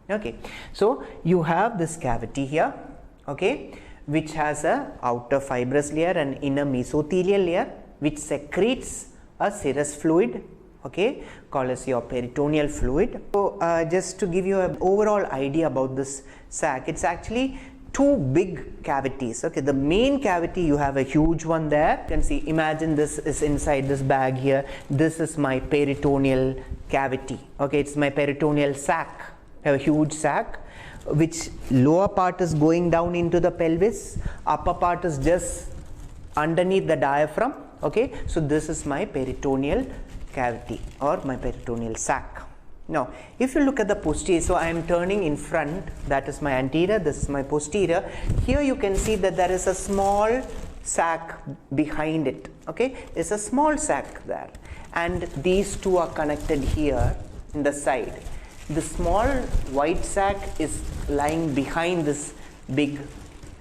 Okay, so you have this cavity here, okay, which has a outer fibrous layer and inner mesothelial layer which secretes a serous fluid, okay, called as your peritoneal fluid. So just to give you an overall idea about this sac, it's actually two big cavities. Okay, the main cavity, you have a huge one there. You can see, imagine this is inside this bag here. This is my peritoneal cavity. Okay, it's my peritoneal sac. I have a huge sac, which lower part is going down into the pelvis, upper part is just underneath the diaphragm. Okay, so this is my peritoneal cavity or my peritoneal sac. Now, if you look at the posterior, so I am turning in front, that is my anterior, this is my posterior. Here you can see that there is a small sac behind it. Okay, it's a small sac there, and these two are connected here in the side. The small white sac is lying behind this big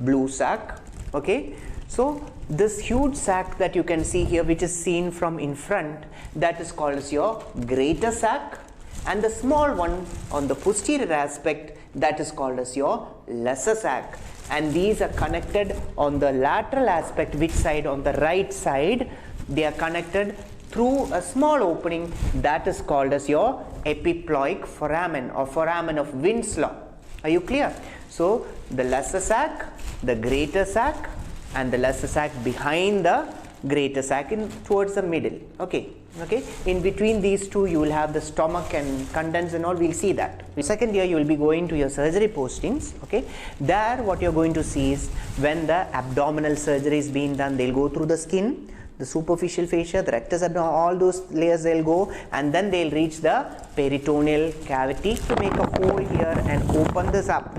blue sac. Okay, so this huge sac that you can see here, which is seen from in front, that is called as your greater sac, and the small one on the posterior aspect, that is called as your lesser sac. And these are connected on the lateral aspect, which side? On the right side, they are connected through a small opening, that is called as your epiploic foramen or foramen of Winslow. Are you clear? So the lesser sac, the greater sac, and the lesser sac behind the greater sac in towards the middle. Okay, okay. In between these two, you will have the stomach and contents and all. We'll see that. In second year, you will be going to your surgery postings. Okay, there what you're going to see is when the abdominal surgery is being done, they'll go through the skin, the superficial fascia, the rectus abdomen, all those layers they'll go, and then they'll reach the peritoneal cavity to make a hole here and open this up.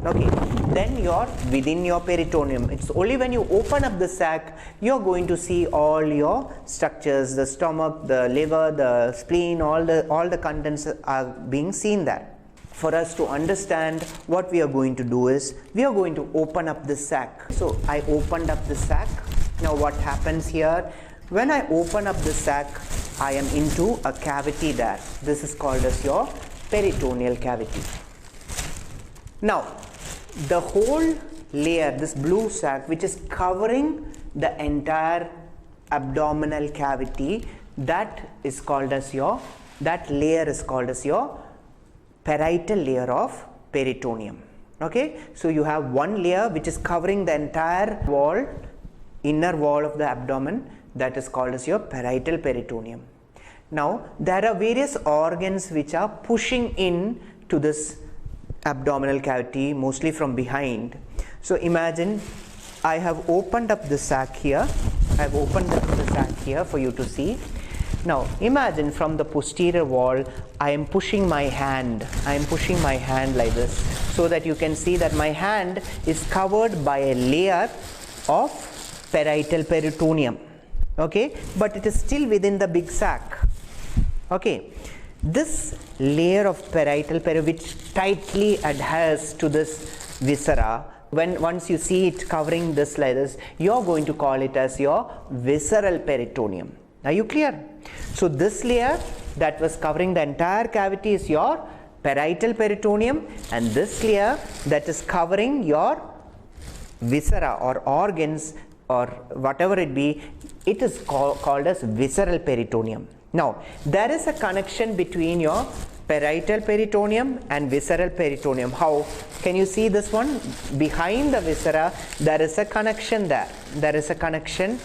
Okay, then you're within your peritoneum. It's only when you open up the sac, you're going to see all your structures, the stomach, the liver, the spleen, all the contents are being seen there. For us to understand, what we are going to do is, we are going to open up the sac. So I opened up the sac. Now what happens here? When I open up the sac, I am into a cavity there. This is called as your peritoneal cavity. Now, the whole layer, this blue sac, which is covering the entire abdominal cavity, that is called as your, that layer is called as your parietal layer of peritoneum. Okay, so you have one layer which is covering the entire wall, inner wall of the abdomen, that is called as your parietal peritoneum. Now there are various organs which are pushing in to this abdominal cavity, mostly from behind. So imagine I have opened up the sac here. I have opened up the sac here for you to see. Now imagine from the posterior wall, I am pushing my hand. I am pushing my hand like this, so that you can see that my hand is covered by a layer of parietal peritoneum. Okay, but it is still within the big sac. Okay, this layer of parietal peritoneum, which tightly adheres to this viscera, once you see it covering this like this, you're going to call it as your visceral peritoneum. Are you clear? So this layer that was covering the entire cavity is your parietal peritoneum, and this layer that is covering your viscera or organs or whatever it be, it is called as visceral peritoneum. Now there is a connection between your parietal peritoneum and visceral peritoneum. How? Can you see this one? Behind the viscera, there is a connection there. There is a connection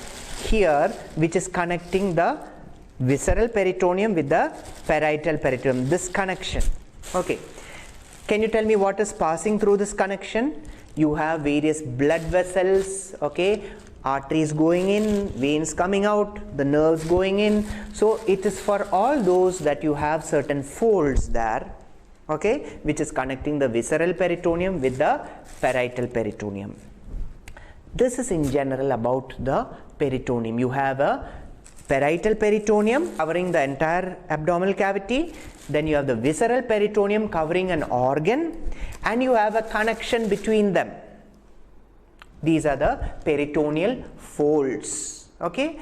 here which is connecting the visceral peritoneum with the parietal peritoneum. This connection. Okay. Can you tell me what is passing through this connection? You have various blood vessels, okay, arteries going in, veins coming out, the nerves going in. So it is for all those that you have certain folds there, okay, which is connecting the visceral peritoneum with the parietal peritoneum. This is in general about the peritoneum. You have a parietal peritoneum covering the entire abdominal cavity, then you have the visceral peritoneum covering an organ, and you have a connection between them. These are the peritoneal folds. Okay.